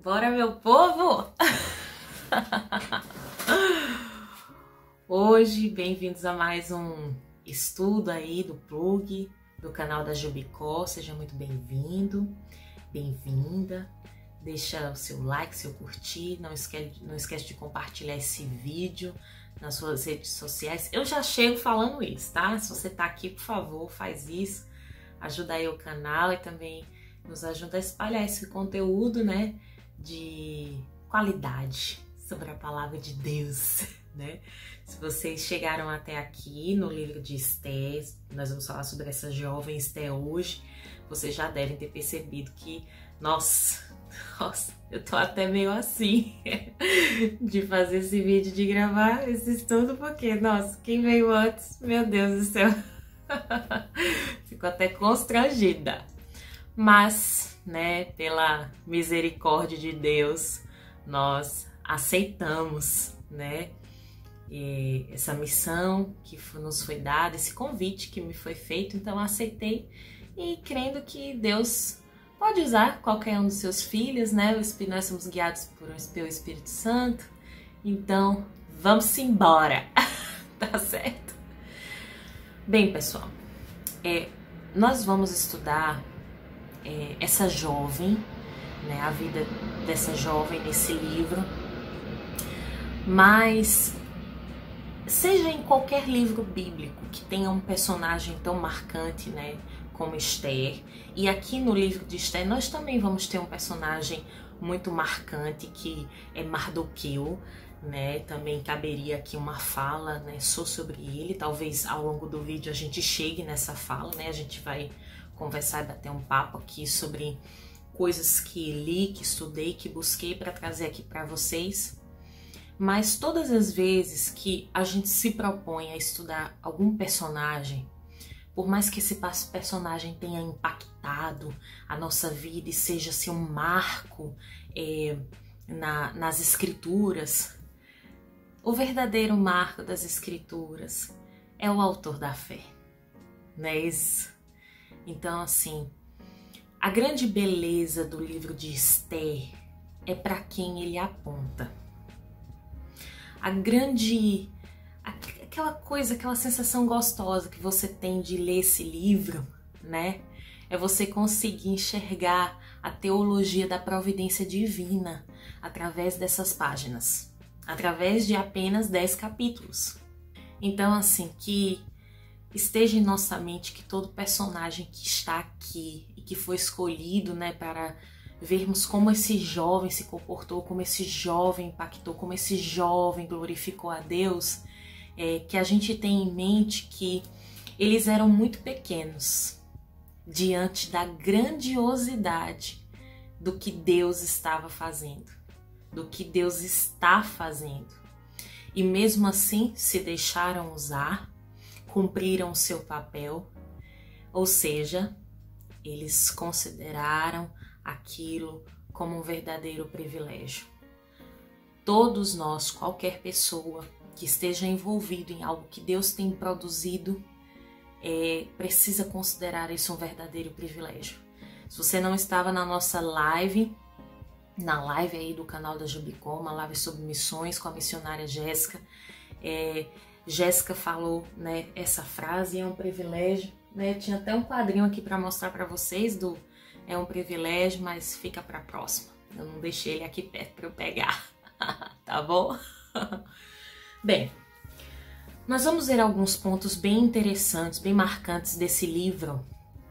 Bora, meu povo! Hoje, bem-vindos a mais um estudo aí do plug do canal da Jubicó. Seja muito bem-vindo, bem-vinda. Deixa o seu like, seu curtir. Não esquece de compartilhar esse vídeo nas suas redes sociais. Eu já chego falando isso, tá? Se você tá aqui, por favor, faz isso. Ajuda aí o canal e também nos ajuda a espalhar esse conteúdo, né? De qualidade sobre a palavra de Deus, né? Se vocês chegaram até aqui no livro de Esther, nós vamos falar sobre essa jovem Esther hoje, vocês já devem ter percebido que, nossa, eu tô até meio assim de fazer esse vídeo, de gravar esse estudo, porque, nossa, quem veio antes, meu Deus do céu, fico até constrangida. Mas, né, pela misericórdia de Deus, nós aceitamos, né, essa missão que nos foi dada, esse convite que me foi feito, então aceitei e crendo que Deus pode usar qualquer um dos seus filhos, né, nós somos guiados pelo Espírito Santo, então vamos embora, tá certo? Bem, pessoal, nós vamos estudar essa jovem, né, a vida dessa jovem nesse livro, mas seja em qualquer livro bíblico que tenha um personagem tão marcante, né, como Esther, e aqui no livro de Esther nós também vamos ter um personagem muito marcante que é Mardoqueu, né, também caberia aqui uma fala, né, só sobre ele, talvez ao longo do vídeo a gente chegue nessa fala, né, a gente vai conversar e bater um papo aqui sobre coisas que li, que estudei, que busquei para trazer aqui para vocês. Mas todas as vezes que a gente se propõe a estudar algum personagem, por mais que esse personagem tenha impactado a nossa vida e seja assim, um marco nas escrituras, o verdadeiro marco das escrituras é o autor da fé, não é isso? Então, assim, a grande beleza do livro de Esther é para quem ele aponta. Aquela sensação gostosa que você tem de ler esse livro, né? É você conseguir enxergar a teologia da providência divina através dessas páginas, através de apenas 10 capítulos. Então, assim, que esteja em nossa mente que todo personagem que está aqui e que foi escolhido, né, para vermos como esse jovem se comportou, como esse jovem impactou, como esse jovem glorificou a Deus, que a gente tem em mente que eles eram muito pequenos diante da grandiosidade do que Deus estava fazendo, do que Deus está fazendo. E mesmo assim se deixaram usar, cumpriram o seu papel, ou seja, eles consideraram aquilo como um verdadeiro privilégio. Todos nós, qualquer pessoa que esteja envolvido em algo que Deus tem produzido, precisa considerar isso um verdadeiro privilégio. Se você não estava na nossa live, na live aí do canal da Jubicó, uma live sobre missões com a missionária Jéssica, Jéssica falou, né, essa frase, é um privilégio, né? Tinha até um quadrinho aqui para mostrar para vocês do é um privilégio, mas fica para a próxima. Eu não deixei ele aqui perto para eu pegar, tá bom? Bem, nós vamos ver alguns pontos bem interessantes, bem marcantes desse livro.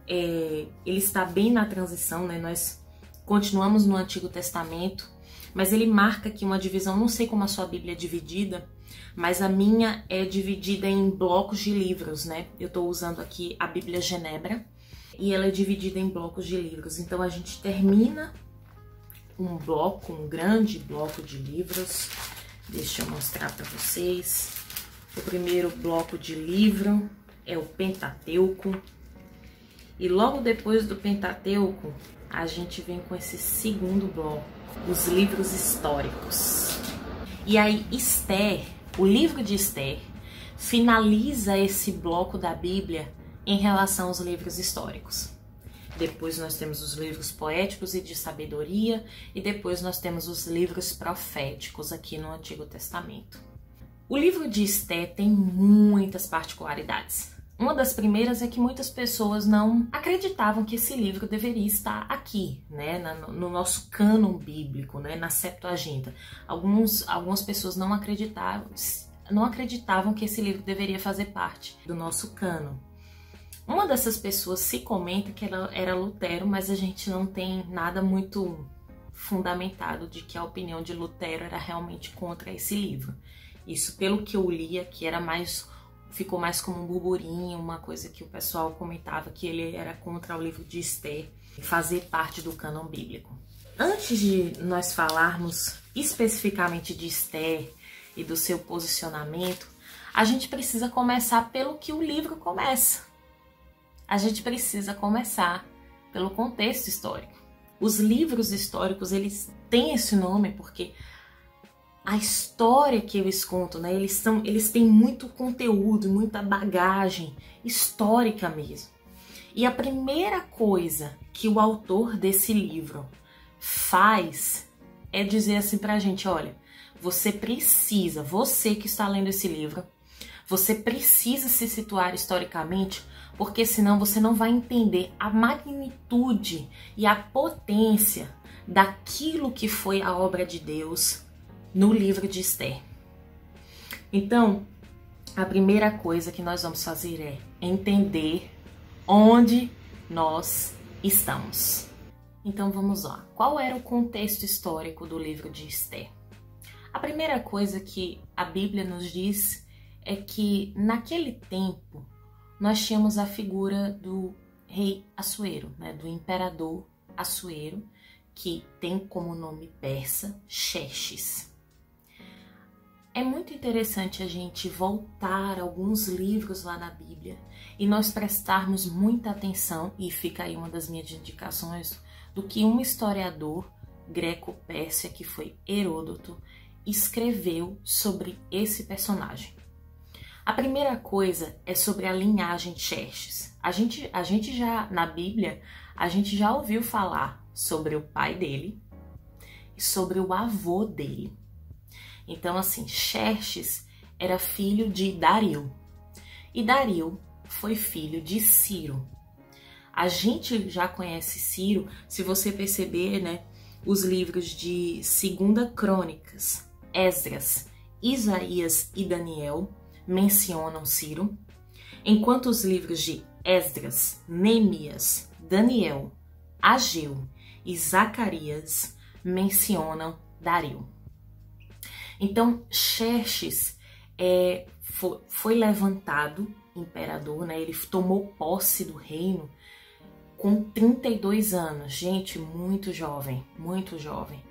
Ele está bem na transição, né? Nós continuamos no Antigo Testamento, mas ele marca aqui uma divisão, não sei como a sua Bíblia é dividida, mas a minha é dividida em blocos de livros, né? Eu tô usando aqui a Bíblia Genebra e ela é dividida em blocos de livros. Então a gente termina um grande bloco de livros. Deixa eu mostrar para vocês. O primeiro bloco de livro é o Pentateuco. E logo depois do Pentateuco, a gente vem com esse segundo bloco, os livros históricos. E aí Esther, o livro de Esther, finaliza esse bloco da Bíblia em relação aos livros históricos. depois nós temos os livros poéticos e de sabedoria, e depois nós temos os livros proféticos aqui no Antigo Testamento. O livro de Esté tem muitas particularidades. Uma das primeiras é que muitas pessoas não acreditavam que esse livro deveria estar aqui, né, no nosso cânon bíblico, né, na Septuaginta. Algumas pessoas não acreditavam que esse livro deveria fazer parte do nosso cânon. Uma dessas pessoas se comenta que ela era Lutero, mas a gente não tem nada muito fundamentado de que a opinião de Lutero era realmente contra esse livro. Isso, pelo que eu li aqui, ficou mais como um burburinho, uma coisa que o pessoal comentava que ele era contra o livro de Esté fazer parte do cânon bíblico. Antes de nós falarmos especificamente de Esté e do seu posicionamento, a gente precisa começar pelo que o livro começa. A gente precisa começar pelo contexto histórico. Os livros históricos, eles têm esse nome porque a história que eles contam, né, eles têm muito conteúdo, muita bagagem histórica mesmo. E a primeira coisa que o autor desse livro faz é dizer assim pra gente, olha, você que está lendo esse livro, você precisa se situar historicamente, porque senão você não vai entender a magnitude e a potência daquilo que foi a obra de Deus no livro de Esté. Então, a primeira coisa que nós vamos fazer é entender onde nós estamos. Então vamos lá. Qual era o contexto histórico do livro de Esté? A primeira coisa que a Bíblia nos diz é que naquele tempo nós tínhamos a figura do rei Assuero, né, do imperador Assuero, que tem como nome persa Xerxes. É muito interessante a gente voltar a alguns livros lá na Bíblia e nós prestarmos muita atenção, e fica aí uma das minhas indicações, do que um historiador greco-persa, que foi Heródoto, escreveu sobre esse personagem. A primeira coisa é sobre a linhagem de Xerxes. A gente já, na Bíblia, a gente já ouviu falar sobre o pai dele e sobre o avô dele. Então, assim, Xerxes era filho de Dario. E Dario foi filho de Ciro. A gente já conhece Ciro, se você perceber, né, os livros de 2 Crônicas, Esdras, Isaías e Daniel mencionam Ciro, enquanto os livros de Esdras, Neemias, Daniel, Ageu e Zacarias mencionam Dario. Então, Xerxes foi levantado imperador, né? Ele tomou posse do reino com 32 anos. Gente, muito jovem, muito jovem.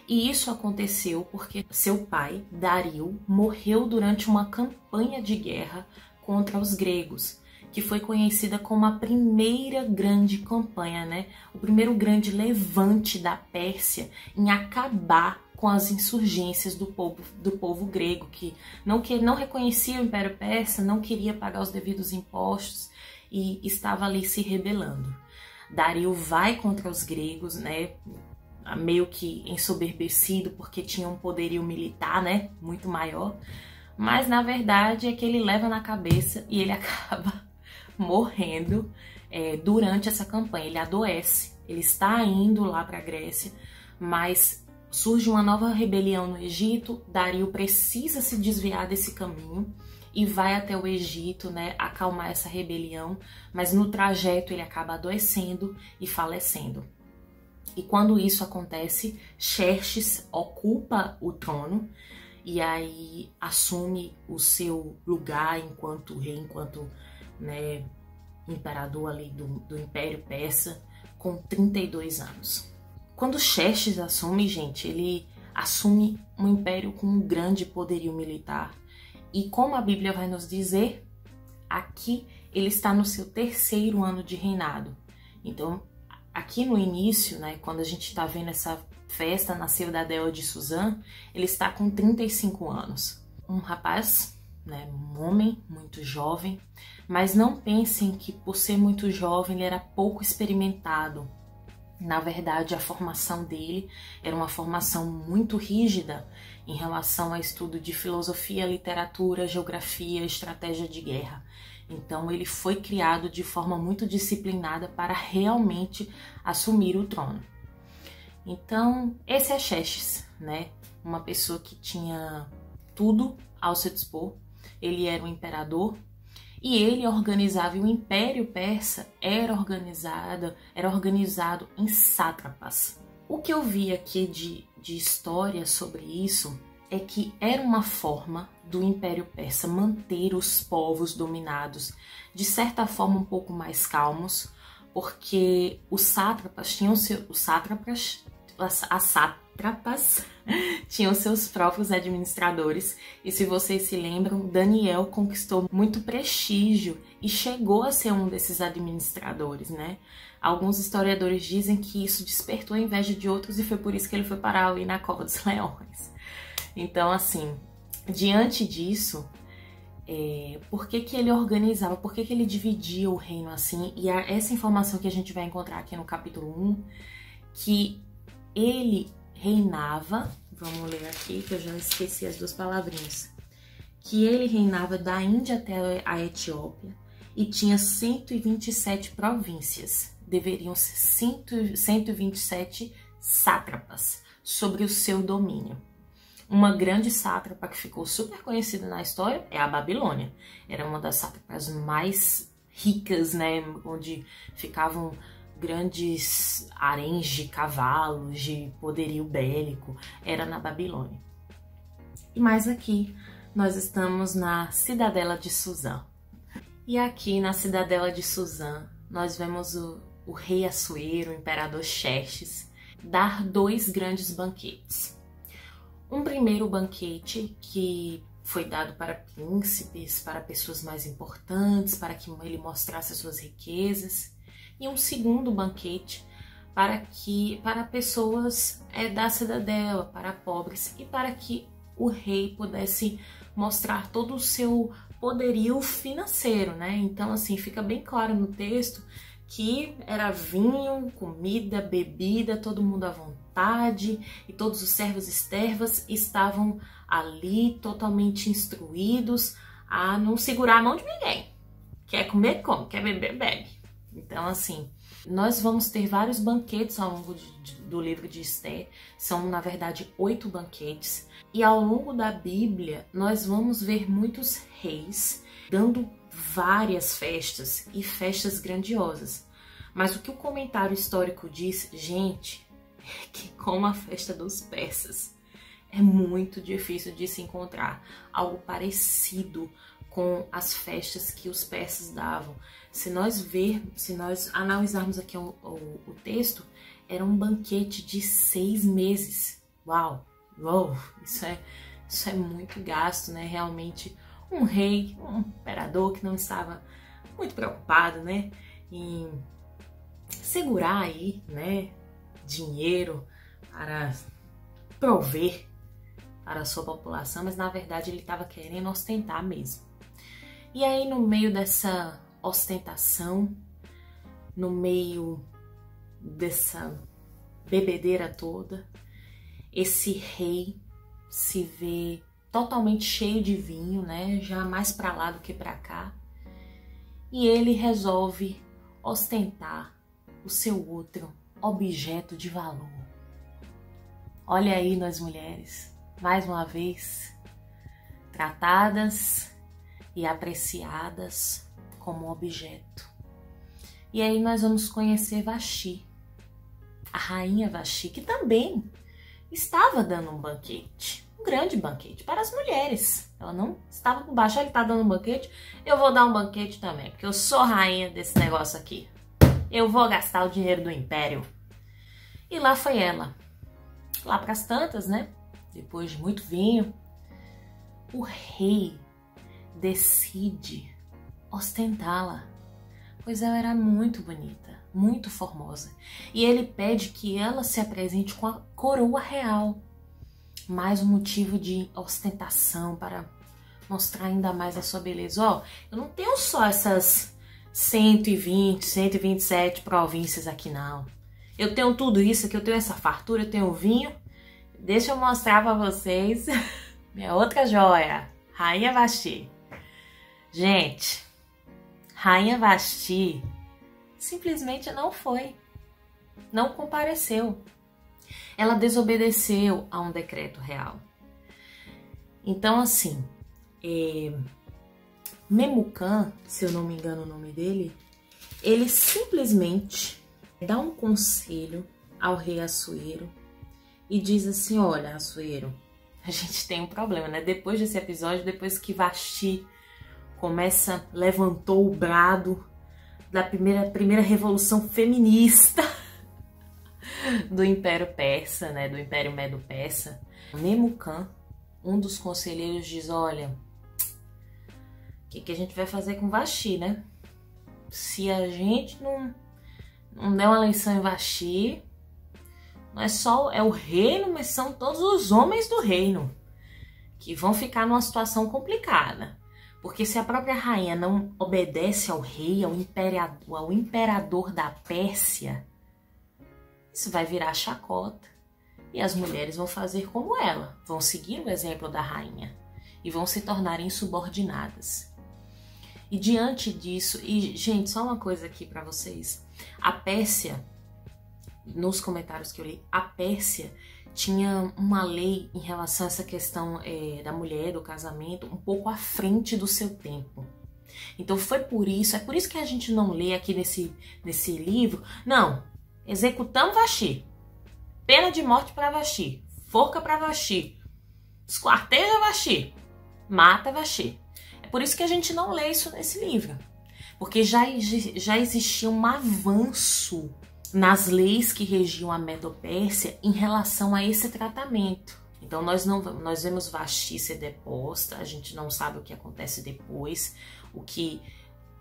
E isso aconteceu porque seu pai, Dario, morreu durante uma campanha de guerra contra os gregos, que foi conhecida como a primeira grande campanha, né? O primeiro grande levante da Pérsia em acabar com as insurgências do povo grego, que não reconhecia o Império Persa, não queria pagar os devidos impostos e estava ali se rebelando. Dario vai contra os gregos, né, meio que ensoberbecido porque tinha um poderio militar, né, muito maior, mas na verdade é que ele leva na cabeça e ele acaba morrendo durante essa campanha. Ele adoece, ele está indo lá para a Grécia, mas surge uma nova rebelião no Egito. Dario precisa se desviar desse caminho e vai até o Egito, né, acalmar essa rebelião, mas no trajeto ele acaba adoecendo e falecendo. E quando isso acontece, Xerxes ocupa o trono e aí assume o seu lugar enquanto rei, enquanto, né, imperador ali do Império Persa, com 32 anos. Quando Xerxes assume, gente, ele assume um império com um grande poderio militar. E como a Bíblia vai nos dizer, aqui ele está no seu 3º ano de reinado. Então, aqui no início, né, quando a gente está vendo essa festa na cidadela de Suzã, ele está com 35 anos. Um rapaz né? Um homem muito jovem, mas não pensem que por ser muito jovem ele era pouco experimentado. Na verdade, a formação dele era uma formação muito rígida em relação ao estudo de filosofia, literatura, geografia, estratégia de guerra. Então, ele foi criado de forma muito disciplinada para realmente assumir o trono. Então, esse é Xerxes, né? Uma pessoa que tinha tudo ao seu dispor. Ele era um imperador. E ele organizava, e o Império Persa era organizado em sátrapas. O que eu vi aqui de história sobre isso é que era uma forma do Império Persa manter os povos dominados de certa forma um pouco mais calmos, porque os sátrapas tinham as sátrapas tinham seus próprios administradores, e se vocês se lembram, Daniel conquistou muito prestígio e chegou a ser um desses administradores, né? Alguns historiadores dizem que isso despertou a inveja de outros e foi por isso que ele foi parar ali na cova dos leões. Então, assim, diante disso, por que ele organizava, por que ele dividia o reino assim? E essa informação que a gente vai encontrar aqui no capítulo 1, que ele reinava, vamos ler aqui que eu já esqueci as duas palavrinhas, que ele reinava da Índia até a Etiópia e tinha 127 províncias, deveriam ser 127 sátrapas sobre o seu domínio. Uma grande sátrapa que ficou super conhecida na história é a Babilônia. Era uma das sátrapas mais ricas, né, onde ficavam grandes haréns de cavalos, de poderio bélico, era na Babilônia. E mais aqui, nós estamos na Cidadela de Suzã. E aqui na Cidadela de Suzã, nós vemos o rei Assuero, o imperador Xerxes, dar 2 grandes banquetes. Um primeiro banquete que foi dado para príncipes, para pessoas mais importantes, para que ele mostrasse as suas riquezas, e um segundo banquete para pessoas da cidadela, para pobres, e para que o rei pudesse mostrar todo o seu poderio financeiro, né? Então, assim, fica bem claro no texto que era vinho, comida, bebida, todo mundo à vontade, e todos os servos e servas estavam ali totalmente instruídos a não segurar a mão de ninguém. Quer comer, come, quer beber, bebe. Então, assim, nós vamos ter vários banquetes ao longo do livro de Esther. São, na verdade, 8 banquetes. E ao longo da Bíblia, nós vamos ver muitos reis dando várias festas e festas grandiosas. Mas o que o comentário histórico diz, gente, é que como a festa dos persas, é muito difícil de se encontrar algo parecido com as festas que os persas davam. Se nós analisarmos aqui o texto, era um banquete de 6 meses. Uau, isso é muito gasto, né? Realmente um rei, um imperador que não estava muito preocupado, né, em segurar aí, né, dinheiro para prover para a sua população, mas na verdade ele estava querendo ostentar mesmo. E aí, no meio dessa ostentação, no meio dessa bebedeira toda, esse rei se vê totalmente cheio de vinho, né? Já mais para lá do que para cá. E ele resolve ostentar o seu outro objeto de valor. Olha aí nós mulheres, mais uma vez, tratadas e apreciadas como objeto. E aí nós vamos conhecer Vashti, a rainha Vashti, que também estava dando um banquete, um grande banquete para as mulheres. Ela não estava por baixo, ele está dando um banquete, eu vou dar um banquete também, porque eu sou rainha desse negócio aqui. Eu vou gastar o dinheiro do império. E lá foi ela. Lá para as tantas, né? Depois de muito vinho, o rei decide ostentá-la, pois ela era muito bonita, muito formosa. E ele pede que ela se apresente com a coroa real. Mais um motivo de ostentação para mostrar ainda mais a sua beleza. Ó, eu não tenho só essas 120, 127 províncias aqui, não. Eu tenho tudo isso aqui, eu tenho essa fartura, eu tenho vinho. Deixa eu mostrar pra vocês minha outra joia, Rainha Vashti. Gente, Rainha Vashti simplesmente não compareceu. Ela desobedeceu a um decreto real. Então, assim, Memucan, se eu não me engano o nome dele, ele simplesmente dá um conselho ao rei Assuero e diz assim: olha, Assuero, a gente tem um problema, né? Depois desse episódio, depois que Vashti levantou o brado da primeira revolução feminista do Império Persa, né? Do Império Medo-Persa, Memucan, um dos conselheiros, diz: olha, o que a gente vai fazer com Vashti, né? Se a gente não der uma lição em Vashti, não é só o reino, mas são todos os homens do reino que vão ficar numa situação complicada. Porque se a própria rainha não obedece ao rei, ao imperador da Pérsia, isso vai virar chacota. E as mulheres vão fazer como ela, vão seguir o exemplo da rainha e vão se tornar insubordinadas. E diante disso, e gente, só uma coisa aqui para vocês, a Pérsia, nos comentários que eu li, a Pérsia tinha uma lei em relação a essa questão da mulher, do casamento, um pouco à frente do seu tempo. Então é por isso que a gente não lê aqui nesse livro, não, executamos Vashti, pena de morte para Vashti, forca para Vashti, esquarteja Vashti, mata Vashti. É por isso que a gente não lê isso nesse livro, porque já existia um avanço nas leis que regiam a Medo-Pérsia em relação a esse tratamento. Então nós vemos Vashti ser deposta, a gente não sabe o que acontece depois. O que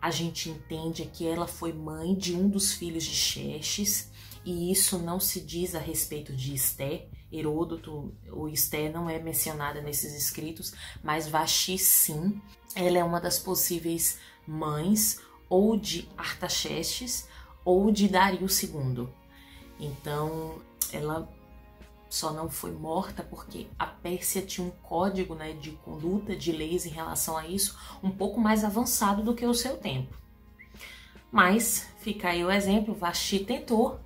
a gente entende é que ela foi mãe de um dos filhos de Xerxes, e isso não se diz a respeito de Esté. Heródoto, o Esté não é mencionada nesses escritos, mas Vashti sim, ela é uma das possíveis mães ou de Artaxerxes ou de Dario II. Então, ela só não foi morta porque a Pérsia tinha um código, né, de conduta, de leis em relação a isso, um pouco mais avançado do que o seu tempo. Mas, fica aí o exemplo, Vashti tentou,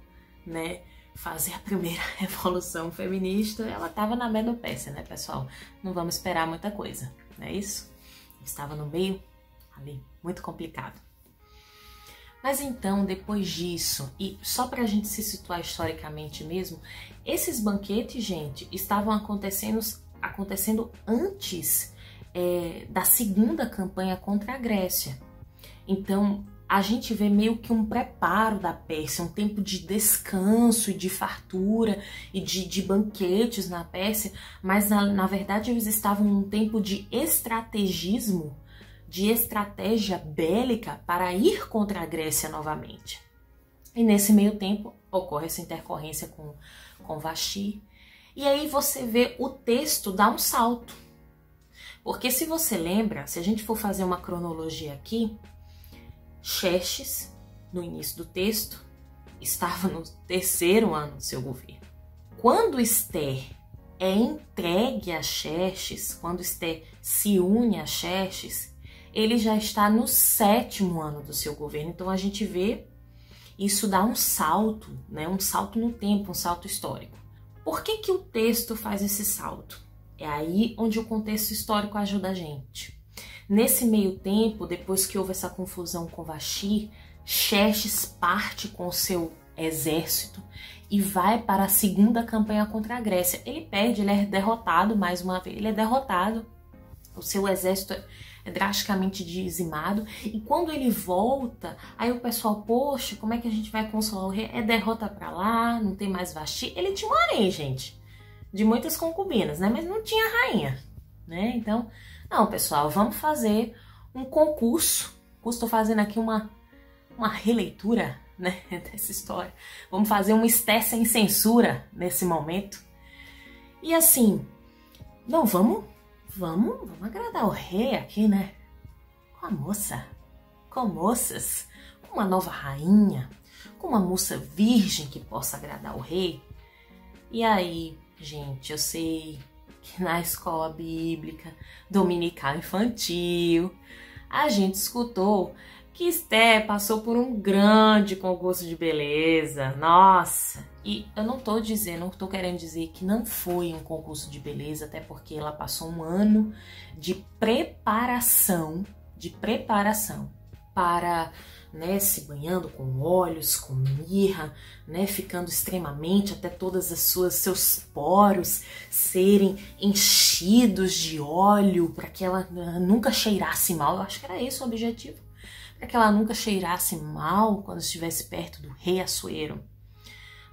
né, fazer a primeira revolução feminista. Ela estava na Medo-Pérsia, né, pessoal? Não vamos esperar muita coisa, não é isso? Estava no meio ali, muito complicado. Mas então, depois disso, e só para a gente se situar historicamente mesmo, esses banquetes, gente, estavam acontecendo antes da segunda campanha contra a Grécia. Então, a gente vê meio que um preparo da Pérsia, um tempo de descanso e de fartura e de banquetes na Pérsia, mas na verdade eles estavam num tempo de estrategismo, de estratégia bélica para ir contra a Grécia novamente. E nesse meio tempo ocorre essa intercorrência com Vashti. E aí você vê o texto dar um salto. Porque se você lembra, se a gente for fazer uma cronologia aqui, Xerxes, no início do texto, estava no 3º ano do seu governo. Quando Esther é entregue a Xerxes, quando Esther se une a Xerxes, ele já está no 7º ano do seu governo. Então a gente vê isso dá um salto, né? Um salto no tempo, um salto histórico. Por que o texto faz esse salto? É aí onde o contexto histórico ajuda a gente. Nesse meio tempo, depois que houve essa confusão com Vashti, Xerxes parte com o seu exército e vai para a segunda campanha contra a Grécia. Ele perde, ele é derrotado mais uma vez, ele é derrotado, o seu exército é drasticamente dizimado, e quando ele volta, aí o pessoal, poxa, como é que a gente vai consolar o rei? É derrota pra lá, não tem mais Vashti. Ele tinha um harém, gente, de muitas concubinas, né? Mas não tinha rainha, né? Então, não, pessoal, vamos fazer um concurso. Estou fazendo aqui uma releitura, né, dessa história. Vamos fazer uma Esther sem censura nesse momento. E assim, não, vamos vamos agradar o rei aqui, né? Com a moça, com moças, com uma nova rainha, com uma moça virgem que possa agradar o rei. E aí, gente, eu sei que na escola bíblica, dominical infantil, a gente escutou que Esther passou por um grande concurso de beleza. Nossa! E eu não tô querendo dizer que não foi um concurso de beleza, até porque ela passou um ano de preparação para, né, se banhando com óleos, com mirra, né, ficando extremamente até todas as seus poros serem enchidos de óleo para que ela nunca cheirasse mal. Eu acho que era esse o objetivo, para que ela nunca cheirasse mal quando estivesse perto do rei Assuero.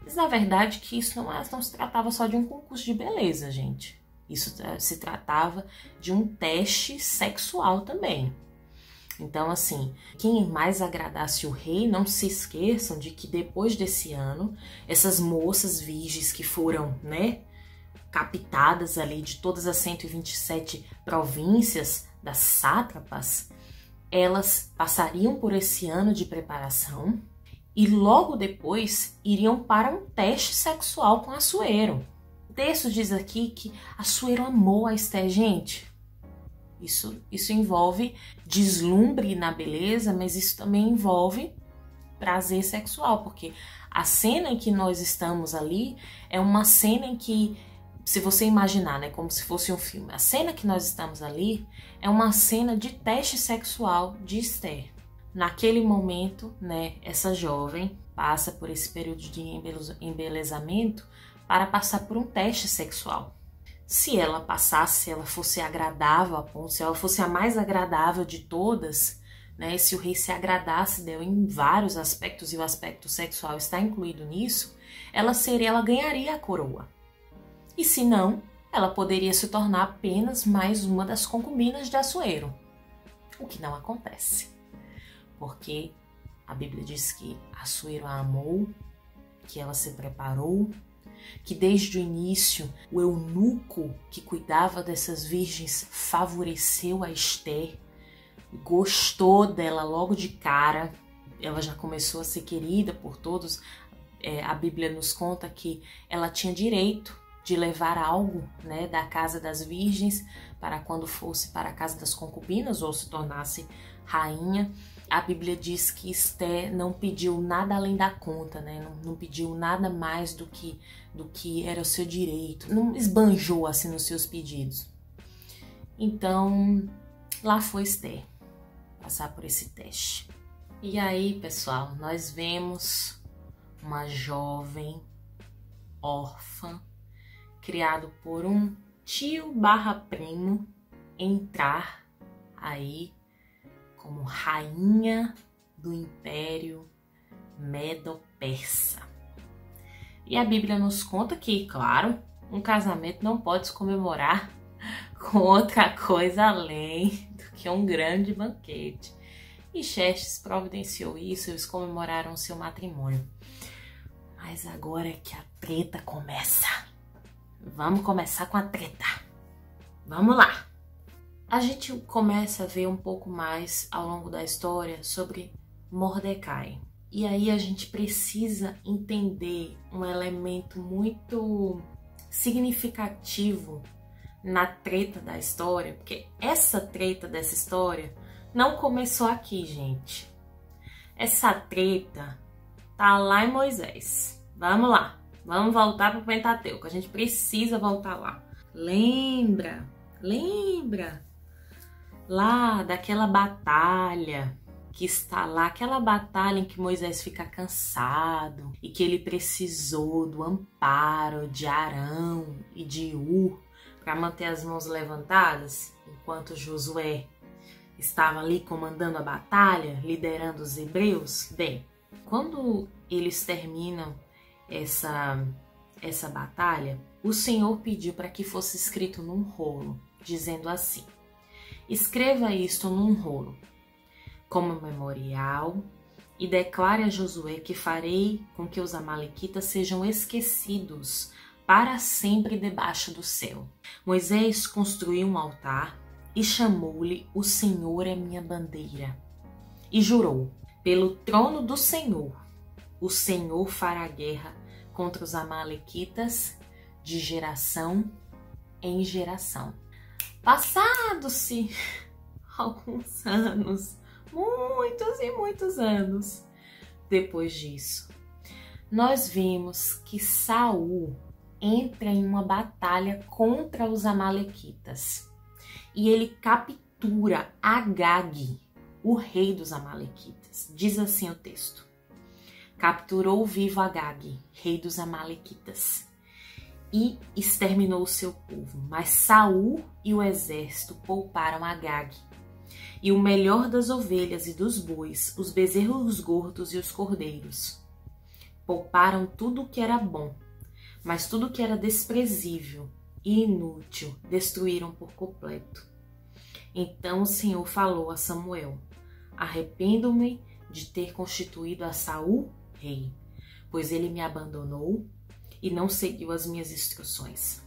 Mas na verdade que isso não se tratava só de um concurso de beleza, gente. Isso se tratava de um teste sexual também. Então, assim, quem mais agradasse o rei, não se esqueçam de que depois desse ano, essas moças virgens que foram, né, captadas ali de todas as 127 províncias das sátrapas, elas passariam por esse ano de preparação e logo depois iriam para um teste sexual com Assuero. O texto diz aqui que Assuero amou a Esther, gente. Isso envolve deslumbre na beleza, mas isso também envolve prazer sexual, porque a cena em que nós estamos ali é uma cena em que, se você imaginar, né, como se fosse um filme, a cena que nós estamos ali é uma cena de teste sexual de Esther. Naquele momento, né, essa jovem passa por esse período de embelezamento para passar por um teste sexual. Se ela passasse, se ela fosse agradável a ponto, se ela fosse a mais agradável de todas, né, se o rei se agradasse dela em vários aspectos e o aspecto sexual está incluído nisso, ela ganharia a coroa. E se não, ela poderia se tornar apenas mais uma das concubinas de Assuero, o que não acontece. Porque a Bíblia diz que Assuero a amou, que ela se preparou, que desde o início o eunuco que cuidava dessas virgens favoreceu a Esther, gostou dela logo de cara, ela já começou a ser querida por todos. A Bíblia nos conta que ela tinha direito de levar algo, né, da casa das virgens para quando fosse para a casa das concubinas ou se tornasse rainha. A Bíblia diz que Esther não pediu nada além da conta, né? Não pediu nada mais do que era o seu direito, não esbanjou assim nos seus pedidos. Então, lá foi Esther passar por esse teste. E aí, pessoal, nós vemos uma jovem órfã, criado por um tio/primo, entrar aí como rainha do Império Medo-Persa. E a Bíblia nos conta que, claro, um casamento não pode se comemorar com outra coisa além do que um grande banquete. E Xerxes providenciou isso, eles comemoraram seu matrimônio. Mas agora é que a treta começa. Vamos começar com a treta. Vamos lá! A gente começa a ver um pouco mais ao longo da história sobre Mordecai. E aí a gente precisa entender um elemento muito significativo na treta da história, porque essa treta dessa história não começou aqui, gente. Essa treta tá lá em Moisés. Vamos lá, vamos voltar para o Pentateuco, a gente precisa voltar lá. Lembra lá daquela batalha que está lá, aquela batalha em que Moisés fica cansado e que ele precisou do amparo de Arão e de Ur para manter as mãos levantadas, enquanto Josué estava ali comandando a batalha, liderando os hebreus. Bem, quando eles terminam essa batalha, o Senhor pediu para que fosse escrito num rolo, dizendo assim: escreva isto num rolo, como memorial, e declare a Josué que farei com que os amalequitas sejam esquecidos para sempre debaixo do céu. Moisés construiu um altar e chamou-lhe "O Senhor é minha bandeira", e jurou: "Pelo trono do Senhor, o Senhor fará guerra contra os amalequitas de geração em geração." Passados-se alguns anos, muitos e muitos anos depois disso, nós vimos que Saul entra em uma batalha contra os amalequitas e ele captura Agag, o rei dos amalequitas. Diz assim o texto: "Capturou vivo Agag, rei dos amalequitas, e exterminou o seu povo. Mas Saul e o exército pouparam Agag, e o melhor das ovelhas e dos bois, os bezerros gordos e os cordeiros. Pouparam tudo o que era bom, mas tudo o que era desprezível e inútil destruíram por completo. Então o Senhor falou a Samuel: Arrependo-me de ter constituído a Saul rei, pois ele me abandonou e não seguiu as minhas instruções."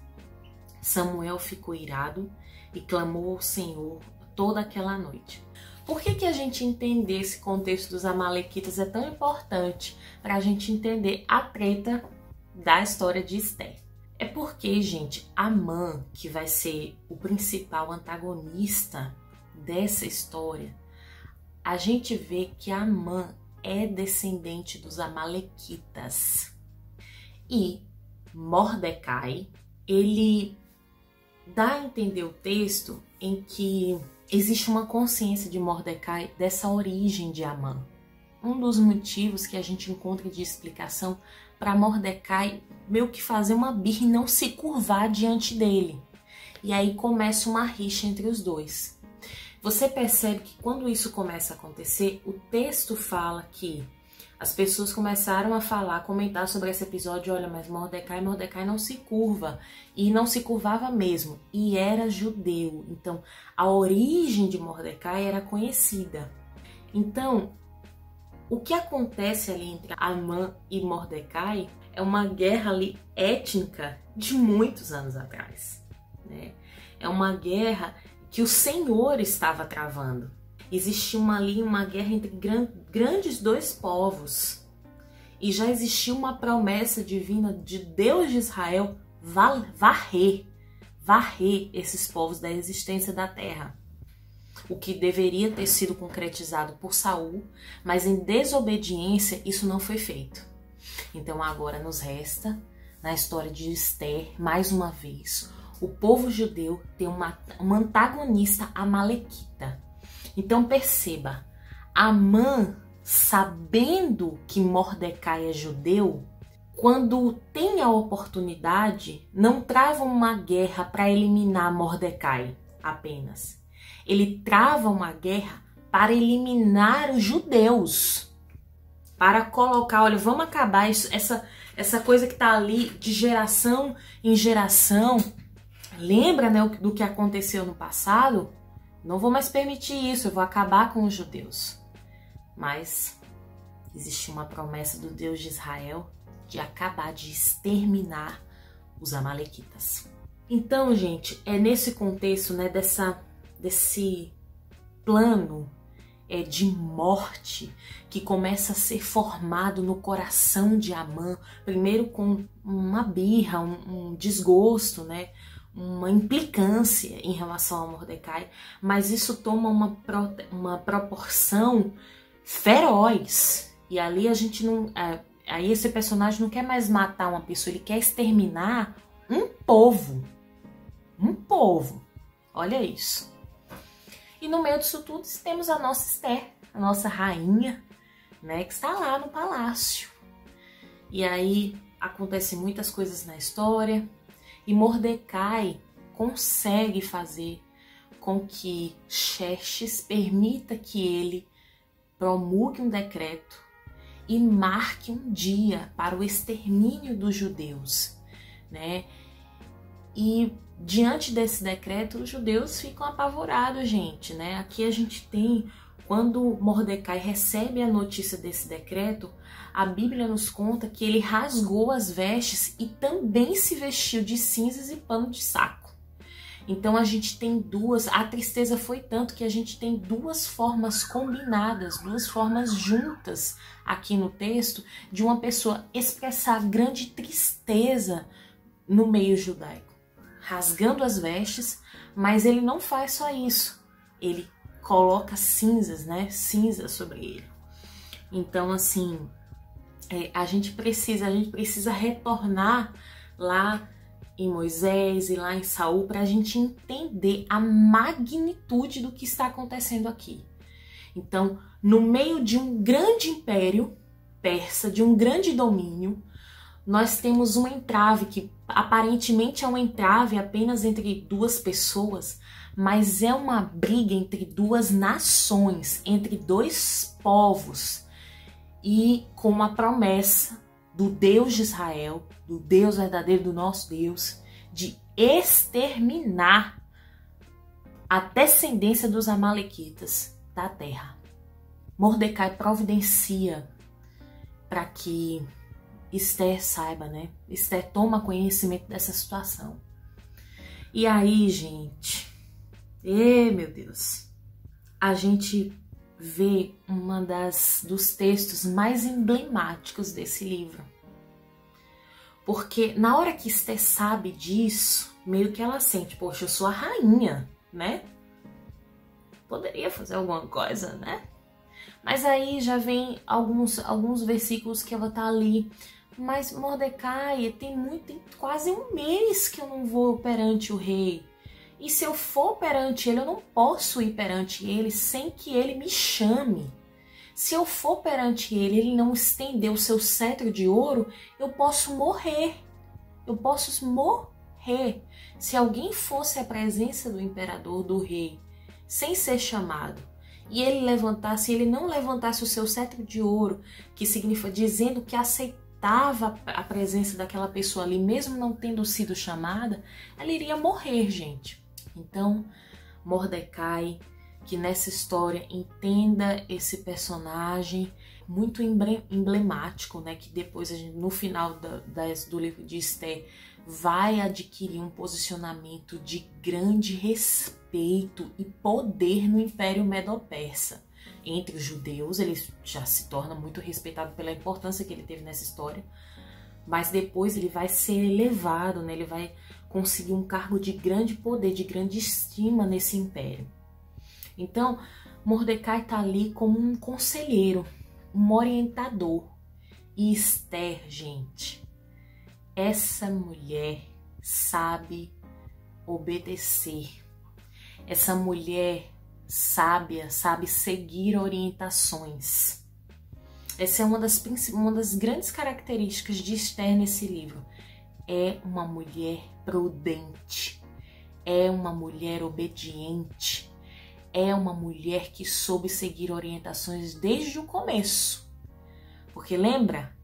Samuel ficou irado e clamou ao Senhor toda aquela noite. Por que a gente entender esse contexto dos amalequitas é tão importante para a gente entender a treta da história de Esther? É porque, gente, Amã, que vai ser o principal antagonista dessa história, a gente vê que Amã é descendente dos amalequitas. E Mordecai, ele dá a entender o texto em que existe uma consciência de Mordecai dessa origem de Amã. Um dos motivos que a gente encontra de explicação para Mordecai meio que fazer uma birra e não se curvar diante dele. E aí começa uma rixa entre os dois. Você percebe que quando isso começa a acontecer, o texto fala que as pessoas começaram a falar, comentar sobre esse episódio: olha, mas Mordecai não se curva. E não se curvava mesmo. E era judeu. Então, a origem de Mordecai era conhecida. Então, o que acontece ali entre Amã e Mordecai é uma guerra ali étnica de muitos anos atrás, né? É uma guerra que o Senhor estava travando. Existia ali uma guerra entre grandes dois povos. E já existia uma promessa divina de Deus de Israel varrer esses povos da existência da terra. O que deveria ter sido concretizado por Saul, mas em desobediência isso não foi feito. Então agora nos resta, na história de Esther, mais uma vez, o povo judeu tem uma antagonista amalequita. Então perceba, Amã, sabendo que Mordecai é judeu, quando tem a oportunidade, não trava uma guerra para eliminar Mordecai apenas. Ele trava uma guerra para eliminar os judeus. Para colocar, olha, vamos acabar essa coisa que está ali de geração em geração. Lembra, né, do que aconteceu no passado? Não vou mais permitir isso, eu vou acabar com os judeus. Mas existe uma promessa do Deus de Israel de acabar, de exterminar os amalequitas. Então, gente, é nesse contexto, né, desse plano de morte que começa a ser formado no coração de Amã, primeiro com uma birra, um desgosto, né, uma implicância em relação a Mordecai, mas isso toma uma proporção feroz. E ali a gente não... Aí esse personagem não quer mais matar uma pessoa, ele quer exterminar um povo. Um povo. Olha isso. E no meio disso tudo temos a nossa Esther, a nossa rainha, né, que está lá no palácio. E aí acontecem muitas coisas na história. E Mordecai consegue fazer com que Xerxes permita que ele promulgue um decreto e marque um dia para o extermínio dos judeus, né? E diante desse decreto, os judeus ficam apavorados, gente, né? Aqui a gente tem, quando Mordecai recebe a notícia desse decreto, a Bíblia nos conta que ele rasgou as vestes e também se vestiu de cinzas e pano de saco. Então a gente tem a tristeza foi tanto que a gente tem duas formas combinadas, duas formas juntas aqui no texto de uma pessoa expressar grande tristeza no meio judaico, rasgando as vestes, mas ele não faz só isso, ele coloca cinzas, né? Cinzas sobre ele. Então, assim, a gente precisa retornar lá em Moisés e lá em Saul para a gente entender a magnitude do que está acontecendo aqui. Então, no meio de um grande império persa, de um grande domínio, nós temos um entrave que aparentemente é um entrave apenas entre duas pessoas, mas é uma briga entre duas nações, entre dois povos, e com uma promessa do Deus de Israel, do Deus verdadeiro, do nosso Deus, de exterminar a descendência dos amalequitas da terra. Mordecai providencia para que Esther saiba, né? Esther toma conhecimento dessa situação. E aí, gente, meu Deus, a gente vê dos textos mais emblemáticos desse livro. Porque na hora que Esther sabe disso, meio que ela sente, poxa, eu sou a rainha, né? Poderia fazer alguma coisa, né? Mas aí já vem alguns versículos que ela tá ali. Mas Mordecai, tem quase um mês que eu não vou perante o rei. E se eu for perante ele, eu não posso ir perante ele sem que ele me chame. Se eu for perante ele, ele não estender o seu cetro de ouro, eu posso morrer. Eu posso morrer. Se alguém fosse à presença do imperador, do rei, sem ser chamado, e ele não levantasse o seu cetro de ouro, que significa dizendo que aceitava a presença daquela pessoa ali, mesmo não tendo sido chamada, ela iria morrer, gente. Então, Mordecai, que nessa história entenda esse personagem muito emblemático, né, que depois no final do livro de Esther vai adquirir um posicionamento de grande respeito e poder no Império Medo-Persa. Entre os judeus, ele já se torna muito respeitado pela importância que ele teve nessa história, mas depois ele vai ser elevado, né, ele vai conseguir um cargo de grande poder, de grande estima nesse império. Então, Mordecai está ali como um conselheiro, um orientador. E Esther, gente, essa mulher sabe obedecer. Essa mulher sábia sabe seguir orientações. Essa é uma das grandes características de Esther nesse livro. É uma mulher prudente, é uma mulher obediente, é uma mulher que soube seguir orientações desde o começo. Porque lembra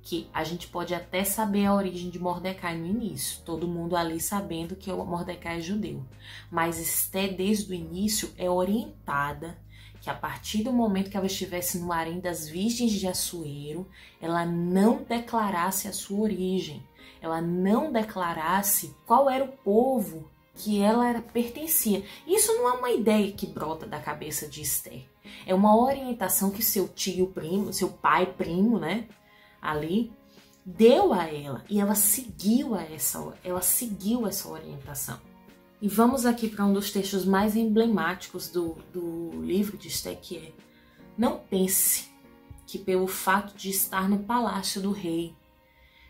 que a gente pode até saber a origem de Mordecai no início, todo mundo ali sabendo que o Mordecai é judeu. Mas Esther, desde o início, é orientada que a partir do momento que ela estivesse no harém das virgens de Assuero, ela não declarasse a sua origem, ela não declarasse qual era o povo que ela pertencia. Isso não é uma ideia que brota da cabeça de Esther. É uma orientação que seu pai primo, né, ali, deu a ela. E ela seguiu essa orientação. E vamos aqui para um dos textos mais emblemáticos do livro de Esther, que é: não pense que pelo fato de estar no palácio do rei,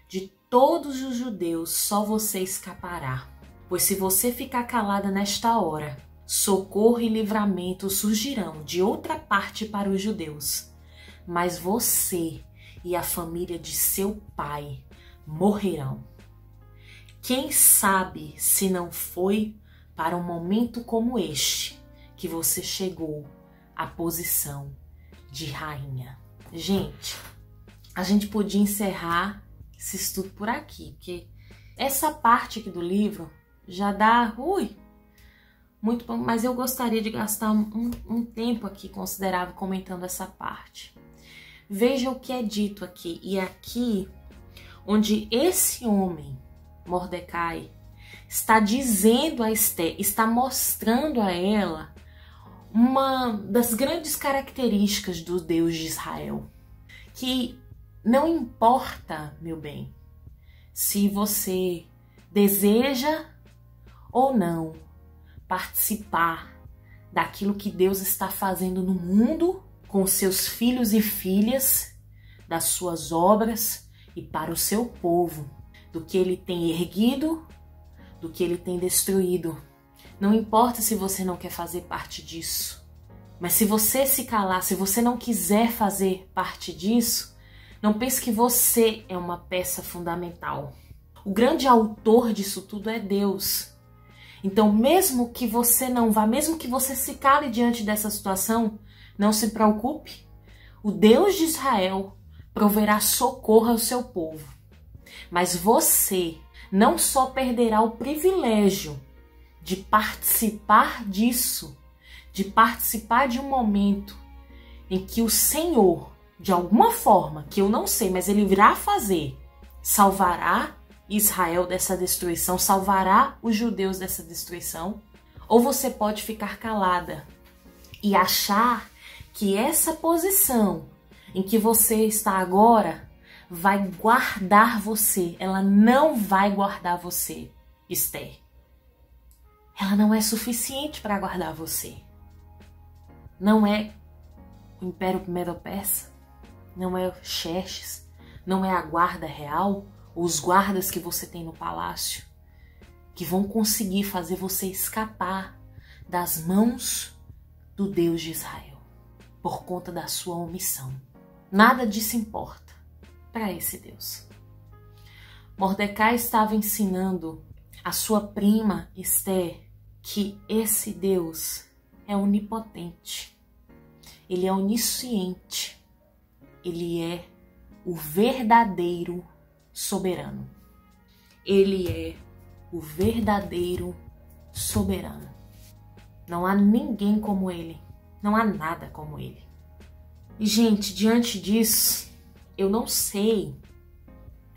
de todos os judeus, só você escapará. Pois se você ficar calada nesta hora, socorro e livramento surgirão de outra parte para os judeus. Mas você e a família de seu pai morrerão. Quem sabe se não foi para um momento como este que você chegou à posição de rainha. Gente, a gente podia encerrar esse estudo por aqui, porque essa parte aqui do livro já dá, muito bom, mas eu gostaria de gastar um tempo aqui considerável comentando essa parte. Veja o que é dito aqui. E aqui, onde esse homem, Mordecai, está dizendo a Esther, está mostrando a ela uma das grandes características do Deus de Israel. Que não importa, meu bem, se você deseja ou não participar daquilo que Deus está fazendo no mundo com seus filhos e filhas, das suas obras e para o seu povo, do que ele tem erguido, do que ele tem destruído. Não importa se você não quer fazer parte disso, mas se você se calar, se você não quiser fazer parte disso, não pense que você é uma peça fundamental. O grande autor disso tudo é Deus. Então, mesmo que você não vá, mesmo que você se cale diante dessa situação, não se preocupe. O Deus de Israel proverá socorro ao seu povo. Mas você não só perderá o privilégio de participar disso, de participar de um momento em que o Senhor, de alguma forma, que eu não sei, mas ele irá fazer, salvará Israel dessa destruição, salvará os judeus dessa destruição, ou você pode ficar calada e achar que essa posição em que você está agora vai guardar você. Ela não vai guardar você, Esther. Ela não é suficiente para guardar você. Não é o Império Medo-Persa, não é o Xerxes, não é a guarda real, os guardas que você tem no palácio, que vão conseguir fazer você escapar das mãos do Deus de Israel, por conta da sua omissão. Nada disso importa para esse Deus. Mordecai estava ensinando a sua prima Esther que esse Deus é onipotente, ele é onisciente, ele é o verdadeiro soberano. Ele é o verdadeiro soberano. Não há ninguém como ele. Não há nada como ele. E, gente, diante disso, eu não sei.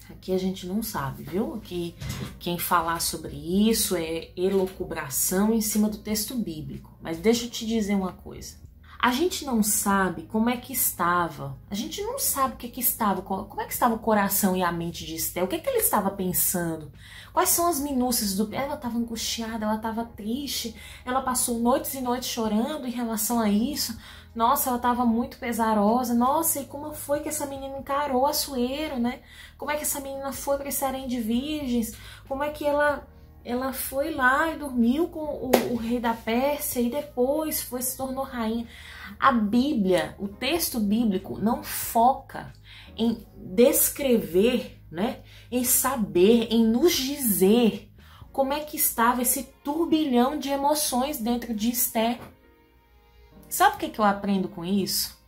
Aqui a gente não sabe, viu? Aqui quem falar sobre isso é elucubração em cima do texto bíblico. Mas deixa eu te dizer uma coisa. A gente não sabe como é que estava. A gente não sabe o que estava. Como é que estava o coração e a mente de Esther? O que ele estava pensando? Quais são as minúcias do... Ela estava angustiada, ela estava triste. Ela passou noites e noites chorando em relação a isso. Nossa, ela estava muito pesarosa. Nossa, e como foi que essa menina encarou Assuero, né? Como é que essa menina foi para esse harém de virgens? Como é que ela foi lá e dormiu com o rei da Pérsia e depois se tornou rainha. A Bíblia, o texto bíblico não foca em descrever, né? Em saber, em nos dizer como é que estava esse turbilhão de emoções dentro de Esther. Sabe o que eu aprendo com isso?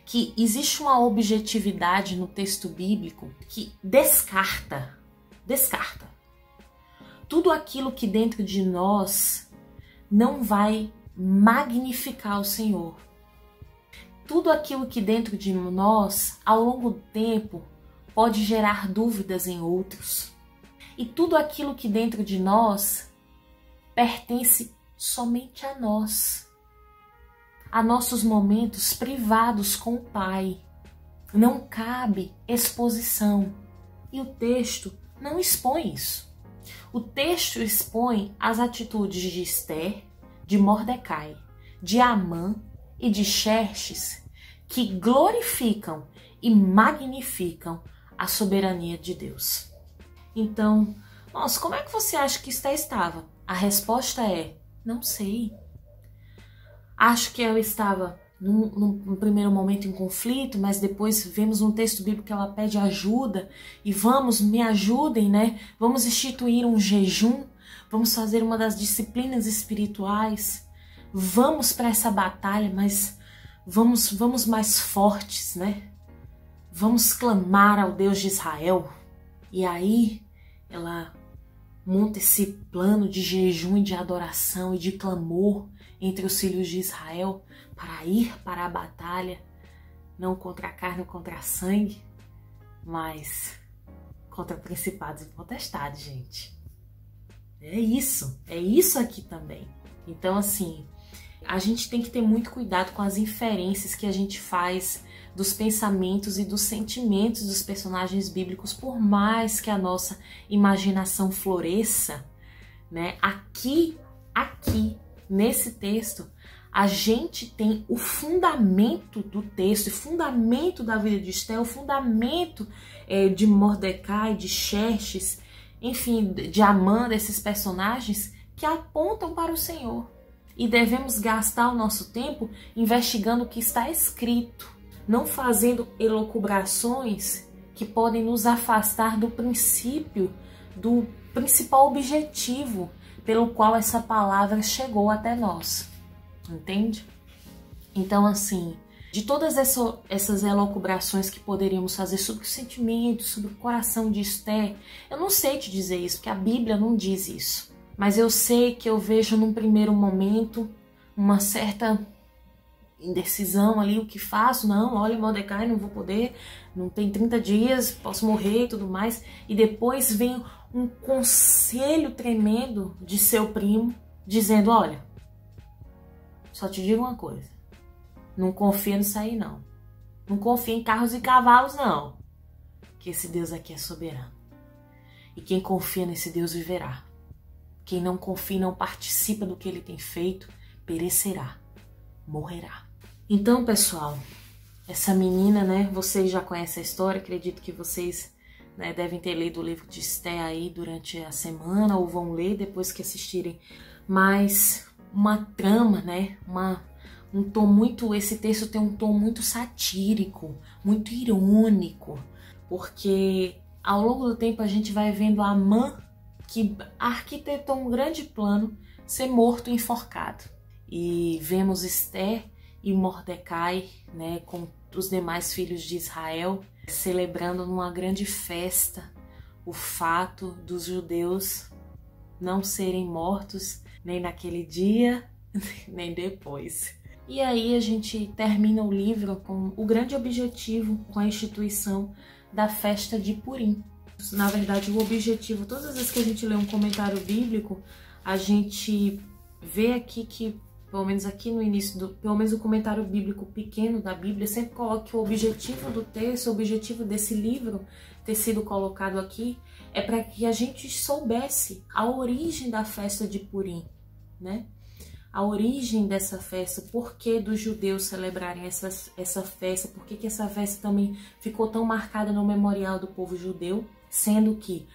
Que existe uma objetividade no texto bíblico que descarta tudo aquilo que dentro de nós não vai magnificar o Senhor. Tudo aquilo que dentro de nós, ao longo do tempo, pode gerar dúvidas em outros. E tudo aquilo que dentro de nós pertence somente a nós. A nossos momentos privados com o Pai. Não cabe exposição. E o texto não expõe isso. O texto expõe as atitudes de Esther, de Mordecai, de Amã e de Xerxes, que glorificam e magnificam a soberania de Deus. Então, nossa, como é que você acha que Esther estava? A resposta é, não sei. Acho que ela estava num primeiro momento em conflito, mas depois vemos um texto bíblico que ela pede ajuda e me ajudem, né? Vamos instituir um jejum, vamos fazer uma das disciplinas espirituais, vamos para essa batalha, mas vamos mais fortes, né? Vamos clamar ao Deus de Israel. E aí ela monta esse plano de jejum e de adoração e de clamor entre os filhos de Israel para ir para a batalha, não contra a carne ou contra a sangue, mas contra principados e potestades, gente. É isso aqui também. Então, assim, a gente tem que ter muito cuidado com as inferências que a gente faz dos pensamentos e dos sentimentos dos personagens bíblicos, por mais que a nossa imaginação floresça, né? Aqui, nesse texto, a gente tem o fundamento do texto, o fundamento da vida de Esther, o fundamento de Mordecai, de Xerxes, enfim, de Amã, desses personagens que apontam para o Senhor. E devemos gastar o nosso tempo investigando o que está escrito, não fazendo elucubrações que podem nos afastar do princípio, do principal objetivo pelo qual essa palavra chegou até nós. Entende? Então, assim, de todas essas elucubrações que poderíamos fazer sobre os sentimentos, sobre o coração de Esther, eu não sei te dizer isso, porque a Bíblia não diz isso. Mas eu sei que eu vejo num primeiro momento uma certa indecisão ali, o que faço? Não, olha, Mordecai, não vou poder, não tem 30 dias, posso morrer e tudo mais. E depois vem um conselho tremendo de seu primo, dizendo, olha, só te digo uma coisa, não confia nisso aí não. Não confia em carros e cavalos não, que esse Deus aqui é soberano. E quem confia nesse Deus viverá. Quem não confia e não participa do que ele tem feito, perecerá, morrerá. Então, pessoal, essa menina, né, vocês já conhecem a história, acredito que vocês, né, devem ter lido o livro de Esther aí durante a semana ou vão ler depois que assistirem, mas uma trama, né, um tom muito, esse texto tem um tom muito satírico, muito irônico, porque ao longo do tempo a gente vai vendo Amã, que arquitetou um grande plano, ser morto e enforcado. E vemos Esther e Mordecai, né, com os demais filhos de Israel, celebrando numa grande festa o fato dos judeus não serem mortos nem naquele dia, nem depois. E aí a gente termina o livro com o grande objetivo, com a instituição da festa de Purim. Na verdade, o objetivo, todas as vezes que a gente lê um comentário bíblico, a gente vê aqui que, pelo menos aqui no início, pelo menos o comentário bíblico pequeno da Bíblia, sempre coloca que o objetivo do texto, o objetivo desse livro ter sido colocado aqui, é para que a gente soubesse a origem da festa de Purim, né? A origem dessa festa, por que dos judeus celebrarem essa festa, por que essa festa também ficou tão marcada no memorial do povo judeu, sendo que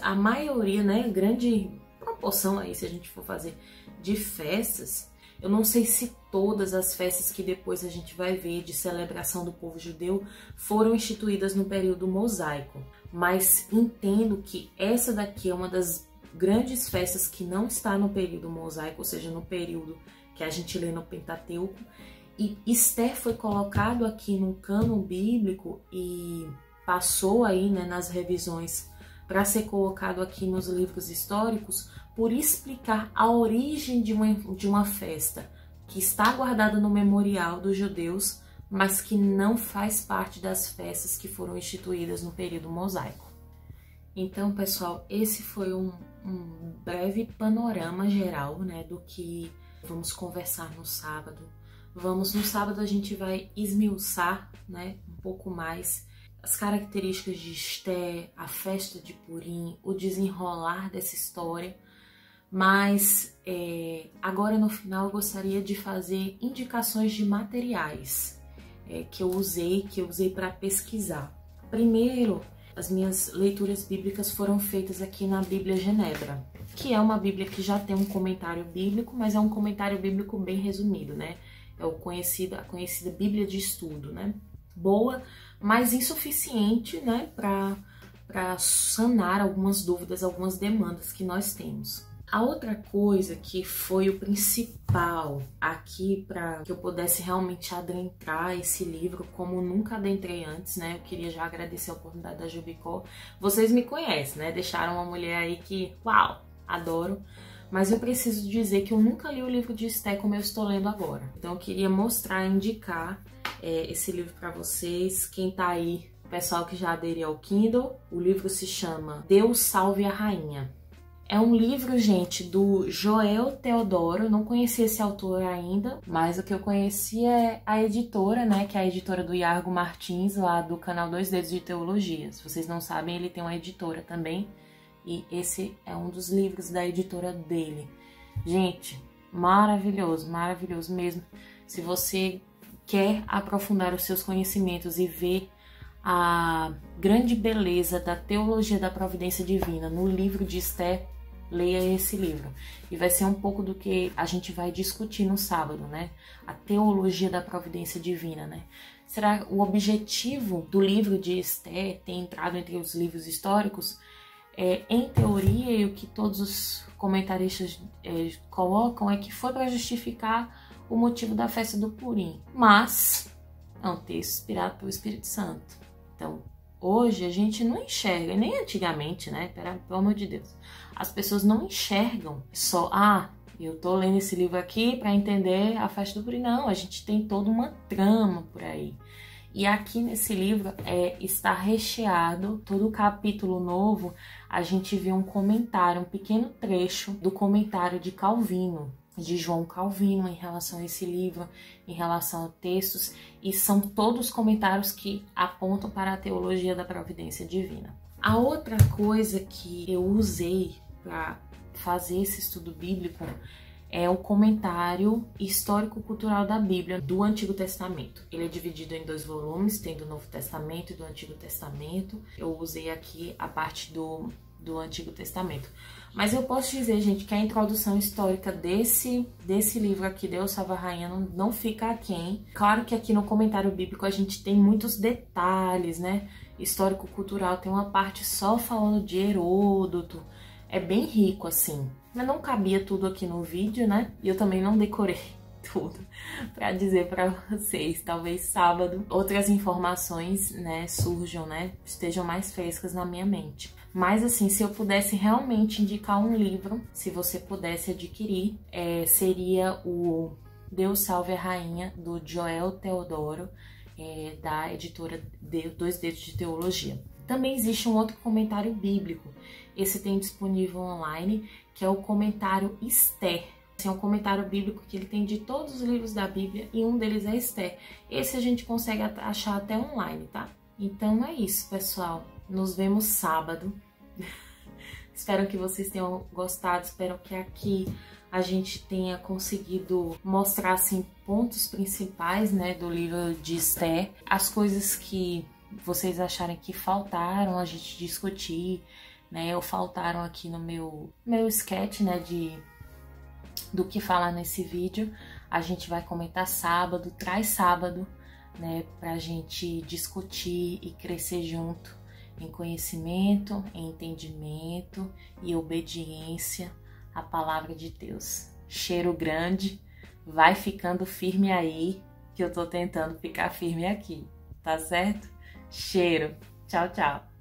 a maioria, né, grande proporção aí, se a gente for fazer, de festas, eu não sei se todas as festas que depois a gente vai ver de celebração do povo judeu foram instituídas no período mosaico, mas entendo que essa daqui é uma das grandes festas que não está no período mosaico, ou seja, no período que a gente lê no Pentateuco, e Esther foi colocado aqui no cânon bíblico e passou aí, né, nas revisões para ser colocado aqui nos livros históricos por explicar a origem de uma festa que está guardada no memorial dos judeus, mas que não faz parte das festas que foram instituídas no período mosaico. Então, pessoal, esse foi um breve panorama geral, né, do que vamos conversar no sábado. No sábado a gente vai esmiuçar, né, um pouco mais as características de Esther, a festa de Purim, o desenrolar dessa história. Mas agora no final eu gostaria de fazer indicações de materiais que eu usei para pesquisar. Primeiro, as minhas leituras bíblicas foram feitas aqui na Bíblia Genebra, que é uma Bíblia que já tem um comentário bíblico, mas é um comentário bíblico bem resumido, né? É a conhecida Bíblia de Estudo, né? Boa, mas insuficiente, né, para sanar algumas dúvidas, algumas demandas que nós temos. A outra coisa que foi o principal aqui para que eu pudesse realmente adentrar esse livro como nunca adentrei antes, né? Eu queria já agradecer a oportunidade da Jubicó. Vocês me conhecem, né? Deixaram uma mulher aí que, uau, adoro. Mas eu preciso dizer que eu nunca li o livro de Esther como eu estou lendo agora. Então eu queria mostrar, indicar esse livro para vocês. Quem tá aí, o pessoal que já aderiu ao Kindle, o livro se chama Deus Salve a Rainha. É um livro, gente, do Joel Teodoro. Eu não conhecia esse autor ainda, mas o que eu conhecia é a editora, né? Que é a editora do Iargo Martins, lá do canal Dois Dedos de Teologia. Se vocês não sabem, ele tem uma editora também. E esse é um dos livros da editora dele. Gente, maravilhoso, maravilhoso mesmo. Se você quer aprofundar os seus conhecimentos e ver a grande beleza da teologia da providência divina no livro de Esther, leia esse livro. E vai ser um pouco do que a gente vai discutir no sábado, né? A teologia da providência divina, né? Será o objetivo do livro de Esther ter entrado entre os livros históricos? Em teoria, e o que todos os comentaristas colocam é que foi para justificar o motivo da festa do Purim. Mas é um texto inspirado pelo Espírito Santo. Então, hoje a gente não enxerga, nem antigamente, né? Pelo amor de Deus. As pessoas não enxergam só, eu tô lendo esse livro aqui para entender a festa do Purim. Não, a gente tem toda uma trama por aí. E aqui nesse livro está recheado, todo o capítulo novo, a gente vê um comentário, um pequeno trecho do comentário de Calvino, de João Calvino, em relação a esse livro, em relação a textos, e são todos comentários que apontam para a teologia da providência divina. A outra coisa que eu usei para fazer esse estudo bíblico é o comentário histórico-cultural da Bíblia do Antigo Testamento. Ele é dividido em 2 volumes, tem do Novo Testamento e do Antigo Testamento. Eu usei aqui a parte do Antigo Testamento. Mas eu posso dizer, gente, que a introdução histórica desse livro aqui, Deus Salve a Rainha, não fica aquém. Claro que aqui no comentário bíblico a gente tem muitos detalhes, né? Histórico-cultural, tem uma parte só falando de Heródoto. É bem rico, assim. Mas não cabia tudo aqui no vídeo, né? E eu também não decorei tudo para dizer para vocês. Talvez sábado outras informações, né, surjam, né? Estejam mais frescas na minha mente. Mas assim, se eu pudesse realmente indicar um livro, se você pudesse adquirir, seria o Deus Salve a Rainha, do Joel Teodoro, da editora Dois Dedos de Teologia. Também existe um outro comentário bíblico. Esse tem disponível online, que é o comentário Esther. Esse é um comentário bíblico que ele tem de todos os livros da Bíblia e um deles é Esther. Esse a gente consegue achar até online, tá? Então é isso, pessoal. Nos vemos sábado. Espero que vocês tenham gostado. Espero que aqui a gente tenha conseguido mostrar assim pontos principais, né, do livro de Esther. As coisas que vocês acharem que faltaram a gente discutir, né, ou faltaram aqui no meu sketch, né, do que falar nesse vídeo, a gente vai comentar sábado, traz sábado, né, pra gente discutir e crescer junto em conhecimento, em entendimento e obediência à palavra de Deus. Cheiro grande, vai ficando firme aí, que eu tô tentando ficar firme aqui, tá certo? Cheiro, tchau, tchau.